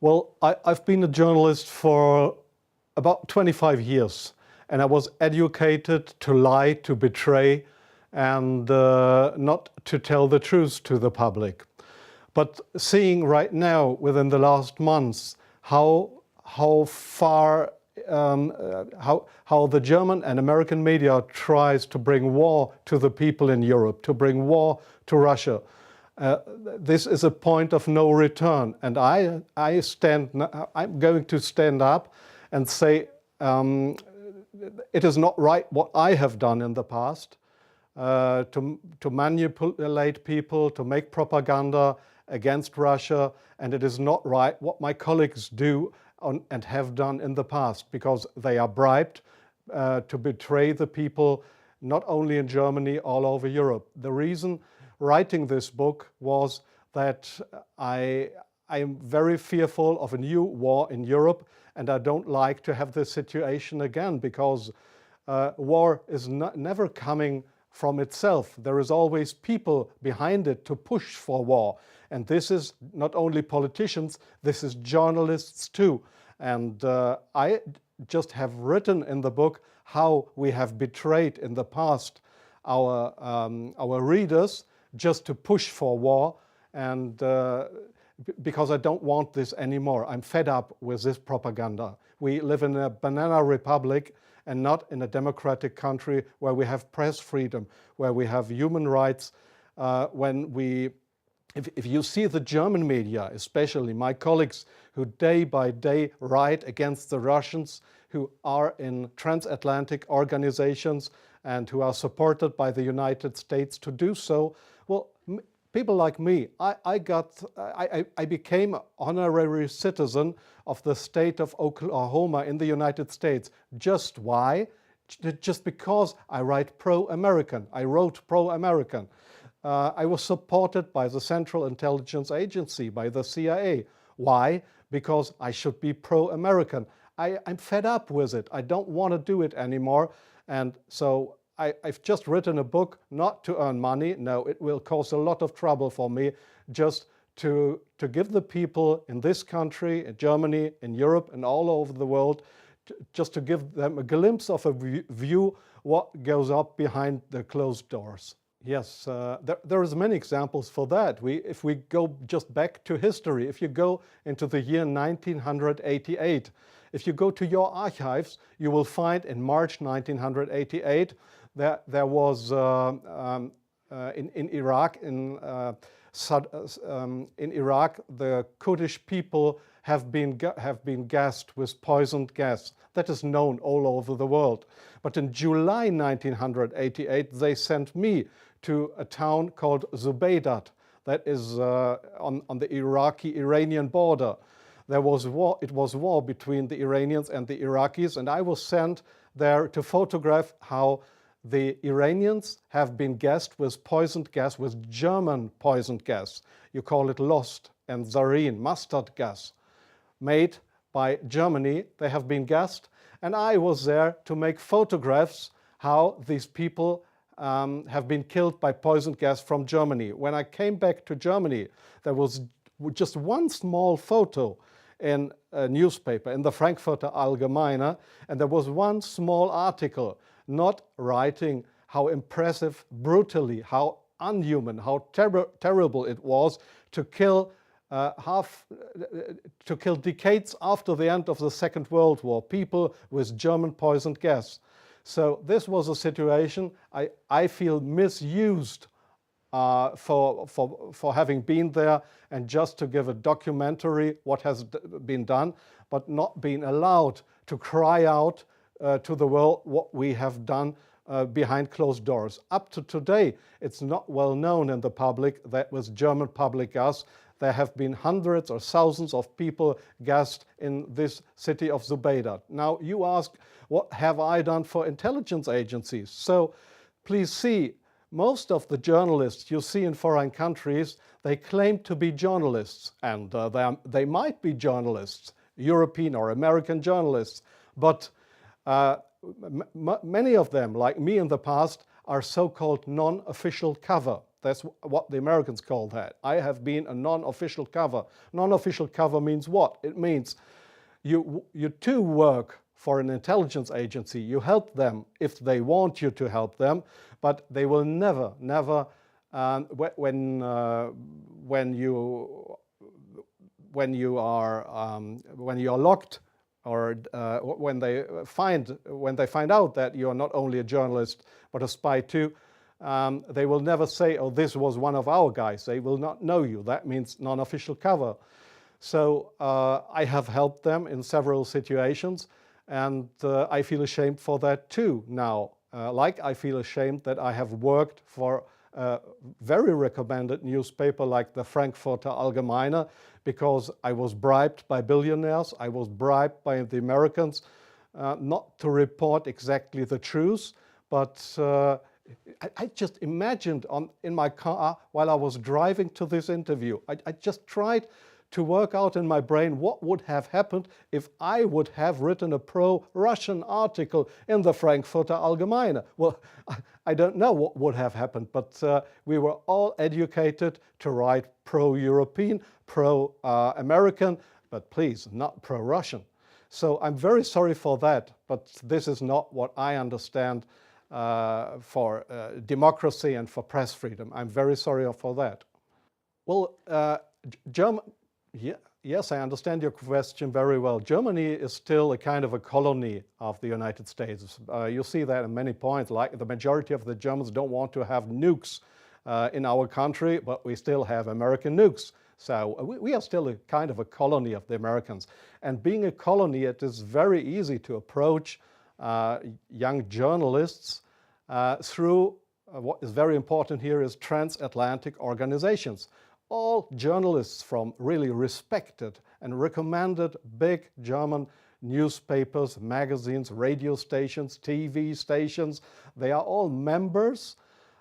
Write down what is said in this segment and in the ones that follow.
Well, I've been a journalist for about 25 years, and I was educated to lie, to betray, and not to tell the truth to the public. But seeing right now, within the last months, how far how the German and American media tries to bring war to the people in Europe, to bring war to Russia. This is a point of no return, and I'm going to stand up and say it is not right what I have done in the past, to manipulate people, to make propaganda against Russia, and it is not right what my colleagues do and have done in the past, because they are bribed to betray the people, not only in Germany, all over Europe. The reason writing this book was that I am very fearful of a new war in Europe, and I don't like to have this situation again, because war is never coming from itself. There is always people behind it to push for war. And this is not only politicians, this is journalists too. And I just have written in the book how we have betrayed in the past our readers just to push for war, and because I don't want this anymore. I'm fed up with this propaganda. We live in a banana republic and not in a democratic country where we have press freedom, where we have human rights. If you see the German media, especially my colleagues who day by day write against the Russians, who are in transatlantic organizations and who are supported by the United States to do so, well, people like me, I became an honorary citizen of the state of Oklahoma in the United States. Just why? Just because I write pro-American. I wrote pro-American. I was supported by the Central Intelligence Agency, by the CIA. Why? Because I should be pro-American. I'm fed up with it. I don't want to do it anymore. And so I've just written a book not to earn money. No, it will cause a lot of trouble for me, just to give the people in this country, in Germany, in Europe, and all over the world, just to give them a glimpse of a view what goes up behind the closed doors. Yes, there is many examples for that. If we go just back to history, if you go into the year 1988, if you go to your archives, you will find in March 1988 there was in Iraq, the Kurdish people have been gassed with poisoned gas. That is known all over the world. But in July 1988, they sent me to a town called Zubaydat, that is on the Iraqi-Iranian border. There was war. It was war between the Iranians and the Iraqis, and I was sent there to photograph how the Iranians have been gassed with poisoned gas, with German poisoned gas. You call it Lost and Zarin, mustard gas, made by Germany. They have been gassed, and I was there to make photographs how these people have been killed by poisoned gas from Germany. When I came back to Germany, there was just one small photo in a newspaper, in the Frankfurter Allgemeine, and there was one small article not writing how impressive, brutally, how unhuman, how terrible it was to kill decades after the end of the Second World War, people with German poisoned gas. So this was a situation I feel misused for having been there, and just to give a documentary what has been done, but not being allowed to cry out to the world what we have done behind closed doors. Up to today, it's not well known in the public that with German public gas, there have been hundreds or thousands of people gassed in this city of Zubaydat. Now you ask, what have I done for intelligence agencies? So please see, most of the journalists you see in foreign countries, they claim to be journalists, and they might be journalists, European or American journalists, but many of them, like me in the past, are so-called non-official cover. That's what the Americans call that. I have been a non-official cover. Non-official cover means what? It means you too work for an intelligence agency. You help them if they want you to help them, but they will never, when you are locked, or when they find out that you are not only a journalist but a spy too, they will never say, "Oh, this was one of our guys." They will not know you. That means non-official cover. So I have helped them in several situations, and I feel ashamed for that too now. Like I feel ashamed that I have worked for a very recommended newspaper like the Frankfurter Allgemeine, because I was bribed by billionaires, I was bribed by the Americans not to report exactly the truth, but I just imagined in my car while I was driving to this interview, I just tried to work out in my brain what would have happened if I would have written a pro-Russian article in the Frankfurter Allgemeine. Well, I don't know what would have happened, but we were all educated to write pro-European, pro-American, but please, not pro-Russian. So I'm very sorry for that, but this is not what I understand for democracy and for press freedom. I'm very sorry for that. Well, yes, I understand your question very well. Germany is still a kind of a colony of the United States. You see that in many points, like the majority of the Germans don't want to have nukes in our country, but we still have American nukes. So we are still a kind of a colony of the Americans. And being a colony, it is very easy to approach young journalists through what is very important here is transatlantic organizations. All journalists from really respected and recommended big German newspapers, magazines, radio stations, TV stations, they are all members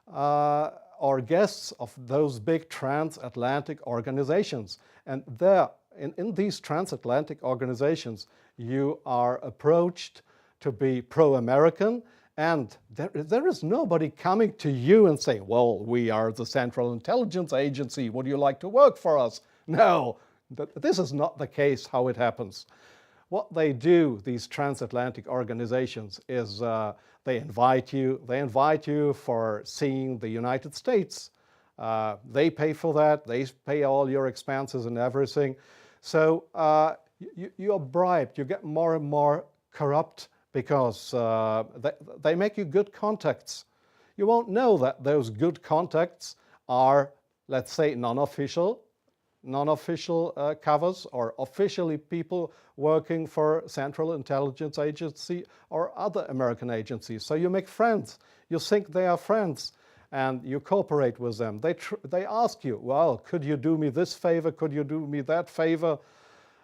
or guests of those big transatlantic organizations. And there, in these transatlantic organizations, you are approached to be pro-American, and there is nobody coming to you and saying, "Well, we are the Central Intelligence Agency, would you like to work for us?" No, this is not the case how it happens. What they do, these transatlantic organizations, is they invite you for seeing the United States. They pay for that, they pay all your expenses and everything. So you are bribed, you get more and more corrupt, because they make you good contacts. You won't know that those good contacts are, let's say, non-official covers, or officially people working for Central Intelligence Agency or other American agencies. So you make friends. You think they are friends, and you cooperate with them. They ask you, "Well, could you do me this favor? Could you do me that favor?"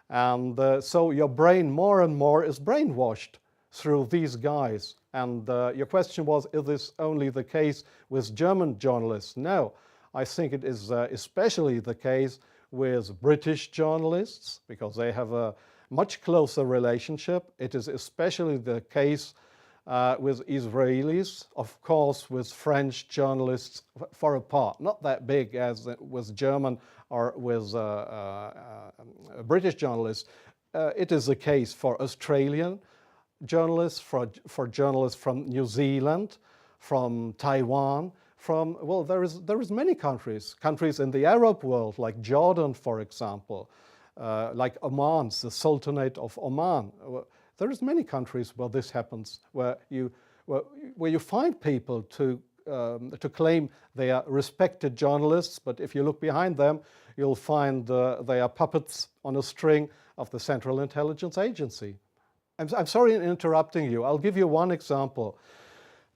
And so your brain more and more is brainwashed through these guys. And your question was, is this only the case with German journalists? No, I think it is especially the case with British journalists, because they have a much closer relationship. It is especially the case with Israelis, of course with French journalists for a part, not that big as with German or with British journalists. It is the case for Australian journalists, for journalists from New Zealand, from Taiwan, well, there is many countries in the Arab world, like Jordan, for example, like Oman, the Sultanate of Oman. There is many countries where this happens, where you find people to claim they are respected journalists, but if you look behind them, you'll find they are puppets on a string of the Central Intelligence Agency. I'm sorry in interrupting you. I'll give you one example.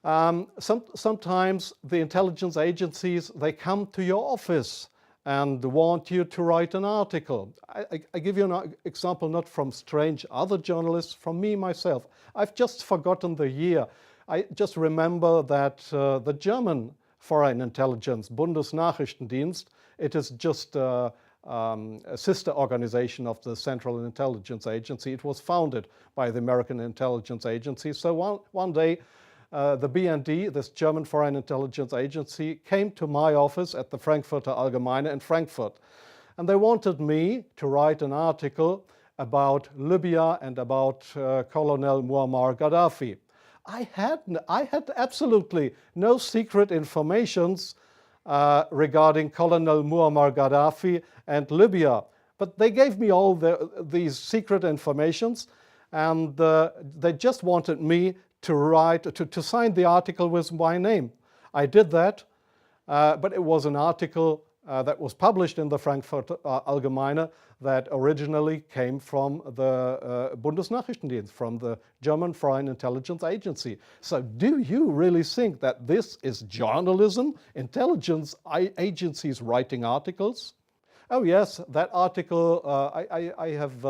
Sometimes the intelligence agencies, they come to your office and want you to write an article. I give you an example not from strange other journalists, from me myself. I've just forgotten the year. I just remember that the German Foreign Intelligence, Bundesnachrichtendienst, it is just a sister organization of the Central Intelligence Agency. It was founded by the American Intelligence Agency. So one day the BND, this German Foreign Intelligence Agency, came to my office at the Frankfurter Allgemeine in Frankfurt. And they wanted me to write an article about Libya and about Colonel Muammar Gaddafi. I had absolutely no secret informations regarding Colonel Muammar Gaddafi and Libya. But they gave me all these secret informations, and they just wanted me to write, to sign the article with my name. I did that, but it was an article that was published in the Frankfurter Allgemeine that originally came from the Bundesnachrichtendienst, from the German Foreign Intelligence Agency. So do you really think that this is journalism, intelligence agencies writing articles? Oh yes, that article, I have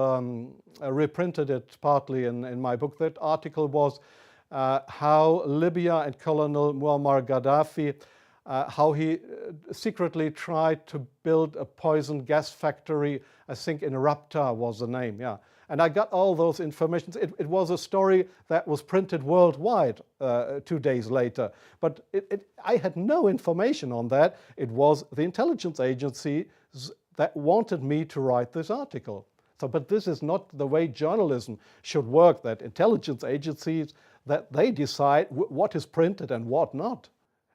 reprinted it partly in my book. That article was how Libya and Colonel Muammar Gaddafi, how he secretly tried to build a poison gas factory. I think in Rabta was the name, yeah. And I got all those informations. It was a story that was printed worldwide 2 days later. But I had no information on that. It was the intelligence agencies that wanted me to write this article. So, but this is not the way journalism should work, that intelligence agencies, that they decide what is printed and what not.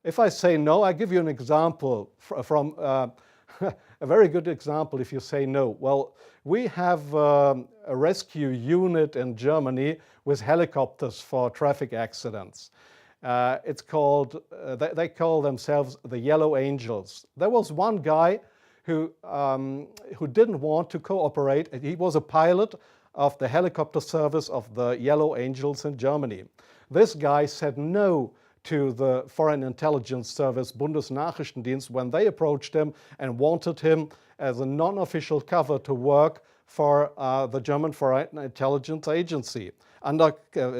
If I say no, I give you an example from a very good example if you say no. Well, we have a rescue unit in Germany with helicopters for traffic accidents. It's called, they call themselves the Yellow Angels. There was one guy who didn't want to cooperate. He was a pilot of the helicopter service of the Yellow Angels in Germany. This guy said no to the Foreign Intelligence Service, Bundesnachrichtendienst, when they approached him and wanted him as a non-official cover to work for the German Foreign Intelligence Agency, under,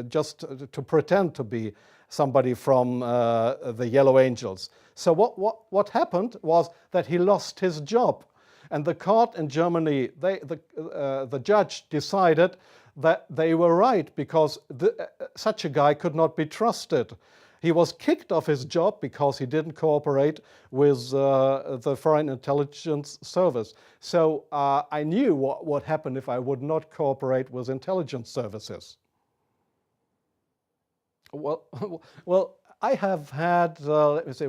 just to pretend to be somebody from the Yellow Angels. So what happened was that he lost his job. And the court in Germany, the judge decided that they were right, because such a guy could not be trusted. He was kicked off his job because he didn't cooperate with the Foreign Intelligence Service. So I knew what would happen if I would not cooperate with intelligence services. Well, I have had, let me say,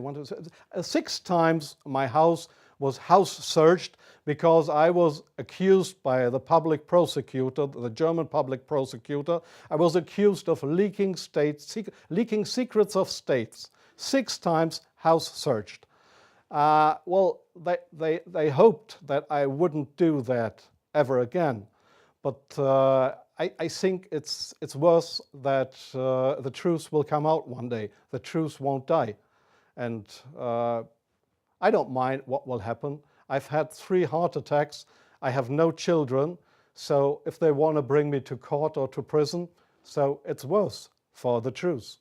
6 times my house was house searched because I was accused by the public prosecutor, the German public prosecutor. I was accused of leaking secrets of states. 6 times house searched. Well, they hoped that I wouldn't do that ever again. But I think it's worse that the truth will come out one day. The truth won't die. And I don't mind what will happen. I've had 3 heart attacks. I have no children. So if they want to bring me to court or to prison, so it's worse for the truth.